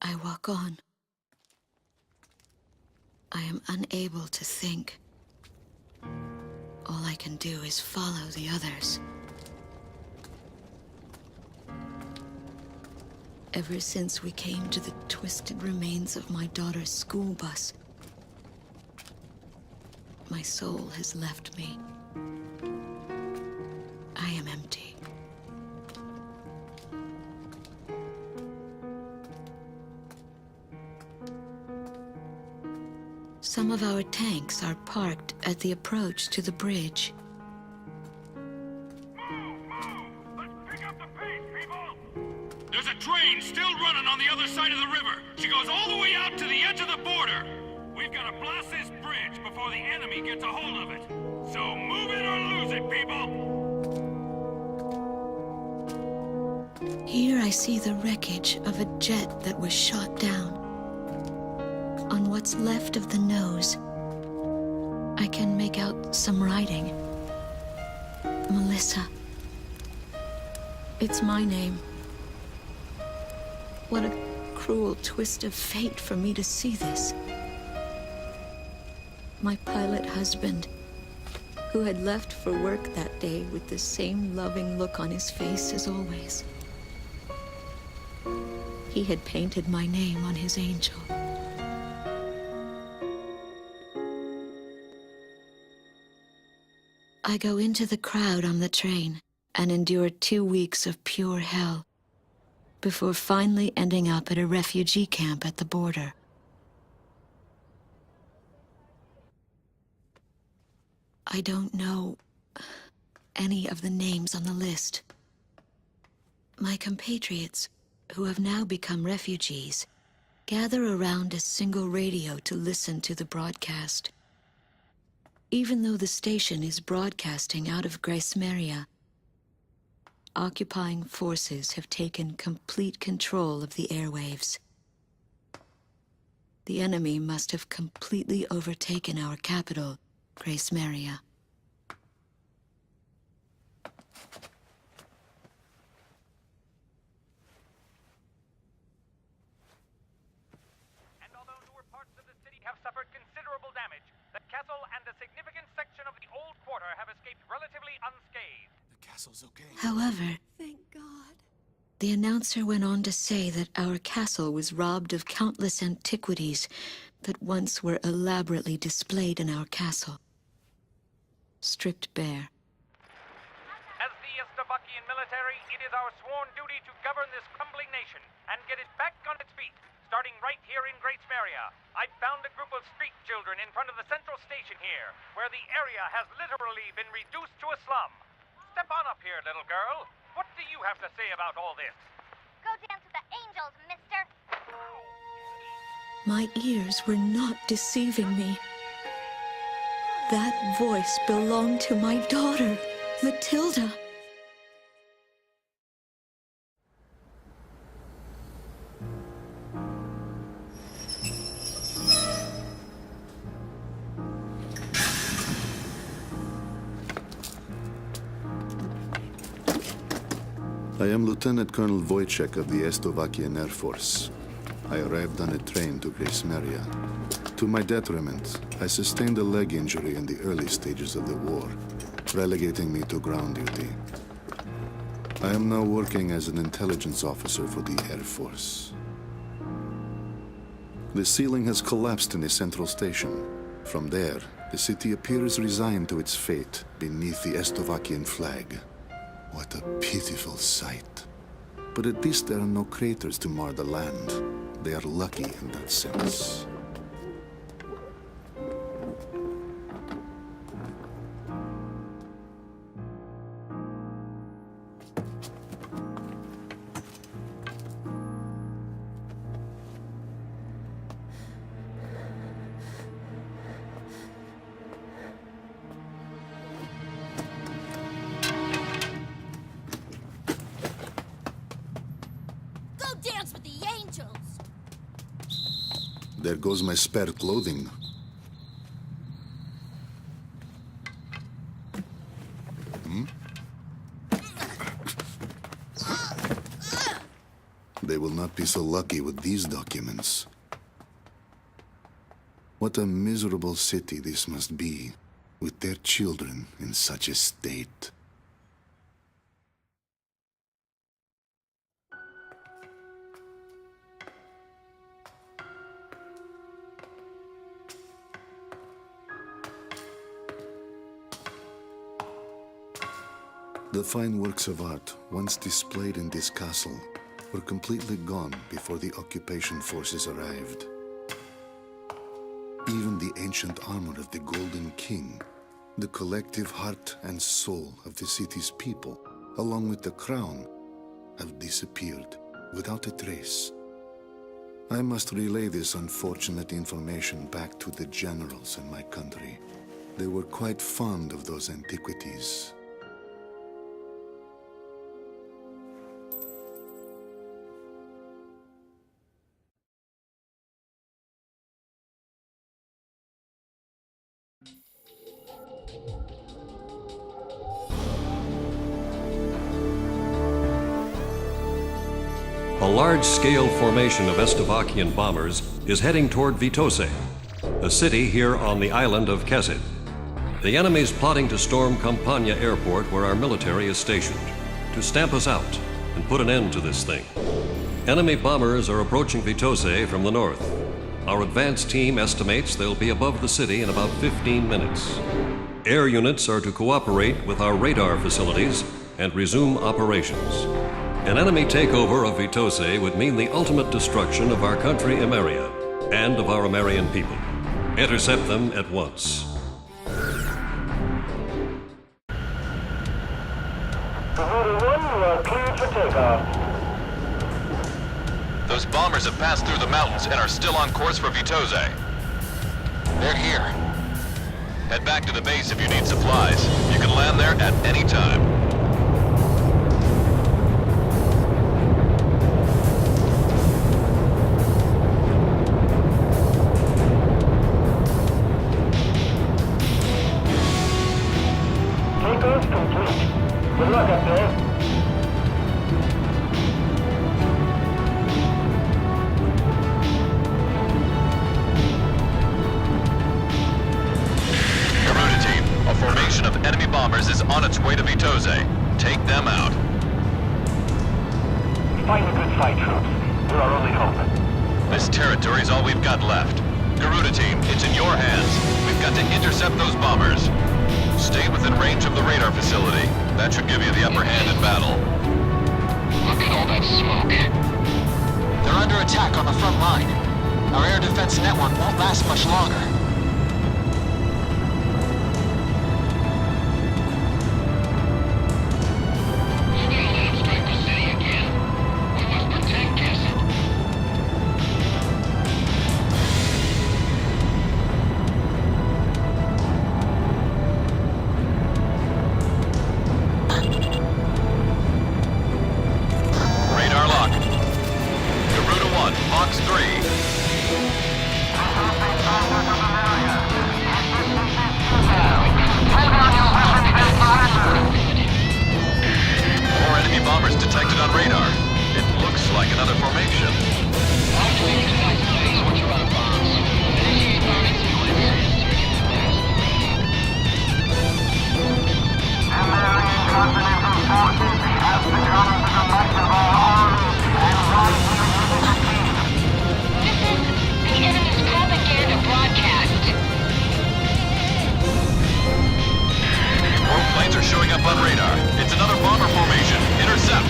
I walk on. I am unable to think. All I can do is follow the others. Ever since we came to the twisted remains of my daughter's school bus, my soul has left me. I am empty. Some of our tanks are parked at the approach to the bridge. There's a train still running on the other side of the river. She goes all the way out to the edge of the border. We've got to blast this bridge before the enemy gets a hold of it. So move it or lose it, people! Here I see the wreckage of a jet that was shot down. On what's left of the nose, I can make out some writing. Melissa. It's my name. What a cruel twist of fate for me to see this. My pilot husband, who had left for work that day with the same loving look on his face as always. He had painted my name on his angel. I go into the crowd on the train and endure 2 weeks of pure hell before finally ending up at a refugee camp at the border. I don't know any of the names on the list. My compatriots, who have now become refugees, gather around a single radio to listen to the broadcast. Even though the station is broadcasting out of Grace Maria, occupying forces have taken complete control of the airwaves. The enemy must have completely overtaken our capital, Grace Maria. And although newer parts of the city have suffered considerable damage, the castle and a significant section of the old quarter have escaped relatively unscathed. The castle's okay. However, Thank God. the announcer went on to say that our castle was robbed of countless antiquities that once were elaborately displayed in our castle. Stripped bare. As the Estovakian military, it is our sworn duty to govern this crumbling nation and get it back on its feet, starting right here in Great Maria. I found a group of street children in front of the central station here, where the area has literally been reduced to a slum. Step on up here, little girl. What do you have to say about all this? Go dance with the angels, mister. My ears were not deceiving me. That voice belonged to my daughter, Matilda. I am Lieutenant Colonel Wojciech of the Estovakian Air Force. I arrived on a train to Grace Maria. To my detriment, I sustained a leg injury in the early stages of the war, relegating me to ground duty. I am now working as an intelligence officer for the Air Force. The ceiling has collapsed in the central station. From there, the city appears resigned to its fate beneath the Estovakian flag. What a pitiful sight. But at least there are no craters to mar the land. They are lucky in that sense. Go dance with the angels. There goes my spare clothing. They will not not be so lucky with these documents. What a miserable city this must be, with their children in such a state. The fine works of art, once displayed in this castle, were completely gone before the occupation forces arrived. Even the ancient armor of the Golden King, the collective heart and soul of the city's people, along with the crown, have disappeared without a trace. I must relay this unfortunate information back to the generals in my country. They were quite fond of those antiquities. A large-scale formation of Estovakian bombers is heading toward Vitose, a city here on the island of Kesid. The enemy's plotting to storm Campania Airport, where our military is stationed, to stamp us out and put an end to this thing. Enemy bombers are approaching Vitose from the north. Our advance team estimates they'll be above the city in about 15 minutes. Air units are to cooperate with our radar facilities and resume operations. An enemy takeover of Vitose would mean the ultimate destruction of our country, Emeria, and of our Emerian people. Intercept them at once. Cahoota 1, you are cleared for takeoff. Those bombers have passed through the mountains and are still on course for Vitose. They're here. Head back to the base if you need supplies. You can land there at any time. Takeoff complete. Good luck up there. Garuda team, a formation of enemy bombers is on its way to Vitose. Take them out. Fight a good fight, troops. You're our only hope. This territory is all we've got left. Garuda team, it's in your hands. We've got to intercept those bombers. Stay within range of the radar facility. That should give you the upper hand in battle. Look at all that smoke. They're under attack on the front line. Our air defense network won't last much longer. Strike the city again. We must protect Kesid. Radar lock. Garuda 1, Fox 3. More enemy bombers detected on radar. It looks like another formation. This is the enemy's propaganda broadcast. More planes are showing up on radar. It's another bomber formation. Intercept.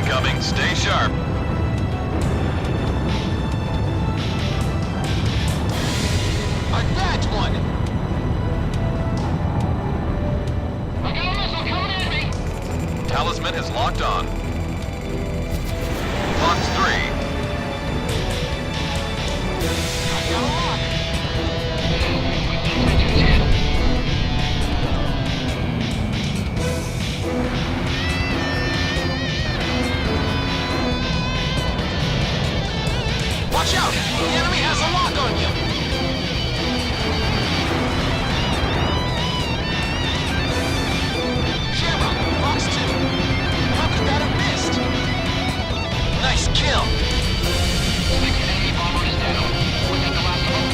incoming. Stay sharp. I bagged one! I got a missile coming at me! Talisman is locked on. Fox 3. I got a lock! Watch out! The enemy has a lock on you! Shamrock, Fox 2. How could that have missed? Nice kill! 6 enemy bombers down. Within the last of them.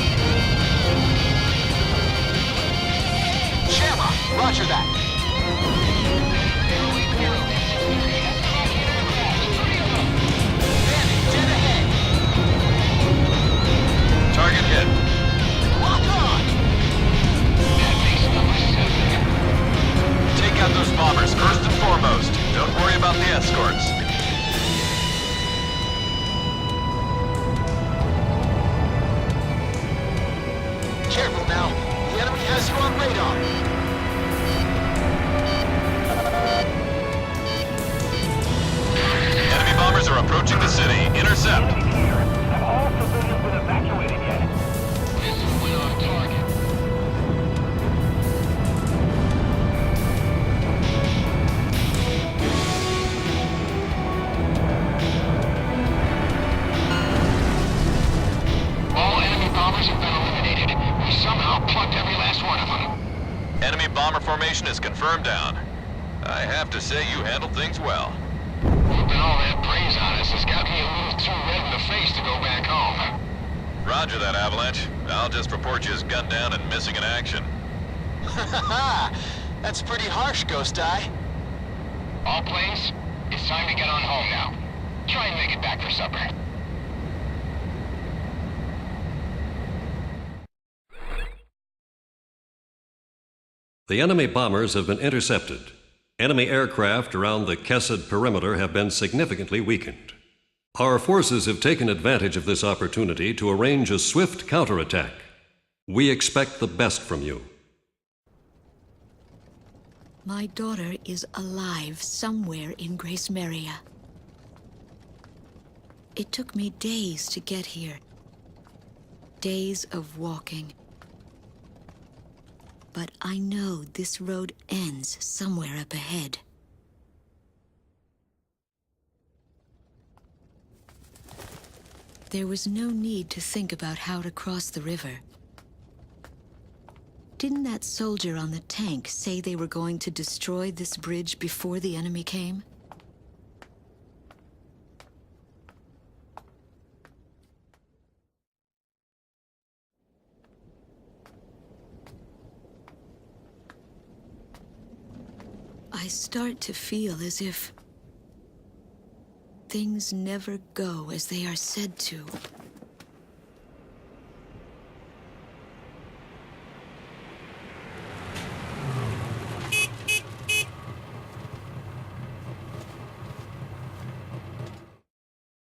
Shamrock, roger that. Bandit, dead ahead. Target hit. Lock on! Take out those bombers first and foremost. Don't worry about the escorts. Careful now. The enemy has you on radar. Enemy bombers are approaching the city. Intercept. Enemies here. Have all civilians been evacuated yet? Missile went on target. All enemy bombers have been eliminated. We somehow plucked every last one of them. Enemy bomber formation is confirmed down. I have to say you handled things well. Whooping all that praise on us has got me a little too red in the face to go back home. Roger that, Avalanche. I'll just report you as gunned down and missing in action. That's pretty harsh, Ghost Eye. All planes, it's time to get on home now. Try and make it back for supper. The enemy bombers have been intercepted. Enemy aircraft around the Kesed perimeter have been significantly weakened. Our forces have taken advantage of this opportunity to arrange a swift counterattack. We expect the best from you. My daughter is alive somewhere in Grace Maria. It took me days to get here. Days of walking. But I know this road ends somewhere up ahead. There was no need to think about how to cross the river. Didn't that soldier on the tank say they were going to destroy this bridge before the enemy came? I start to feel as if things never go as they are said to.